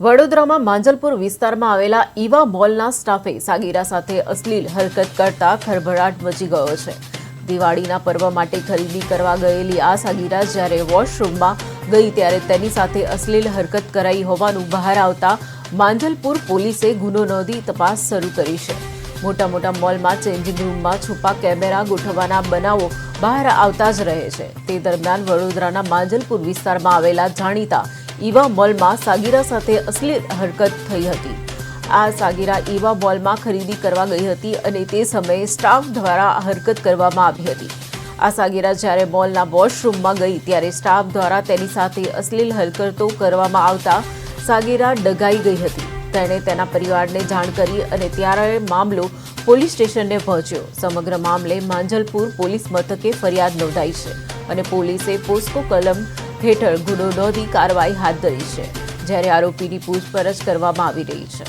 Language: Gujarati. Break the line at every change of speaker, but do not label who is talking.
વડોદરામાં માંજલપુર વિસ્તારમાં આવેલા ઈવા મોલના સ્ટાફે સાગીરા સાથે અશ્લીલ હરકત કરતા ખળભળાટ મચી ગયો છે। દિવાળીના પર્વ માટે ખરીદી કરવા ગયેલી આ સાગીરા જ્યારે વોશરૂમમાં ગઈ ત્યારે તેની સાથે અશ્લીલ હરકત કરાઈ હોવાનું બહાર આવતા માંજલપુર પોલીસે ગુનો નોંધી તપાસ શરૂ કરી છે। મોટા મોટા મોલમાં ચેન્જિંગ રૂમમાં છુપા કેમેરા ગોઠવવાના બનાવો બહાર આવતા જ રહે છે। તે દરમિયાન વડોદરાના માંજલપુર વિસ્તારમાં આવેલા જાણીતા ઈવા મોલમાં સાગીરા સાથે અશ્લીલ હરકત થઈ હતી। આ સાગીરા ઈવા મોલમાં ખરીદી કરવા ગઈ હતી અને તે સમયે સ્ટાફ દ્વારા હરકત કરવામાં આવી હતી। આ સાગીરા જ્યારે મોલના વોશરૂમમાં ગઈ ત્યારે સ્ટાફ દ્વારા તેની સાથે અશ્લીલ હરકતો કરવામાં આવતા સાગીરા ડઘાઈ ગઈ હતી। તેણે તેના પરિવારને જાણ કરી અને ત્યારે મામલો પોલીસ સ્ટેશને પહોંચ્યો। સમગ્ર મામલે માંજલપુર પોલીસ મથકે ફરિયાદ નોંધાઈ છે અને પોલીસે પોસ્કો કલમ હેઠળ ગુનો નોંધી કાર્યવાહી હાથ ધરી છે, જ્યારે આરોપીની પૂછપરછ કરવામાં આવી રહી છે।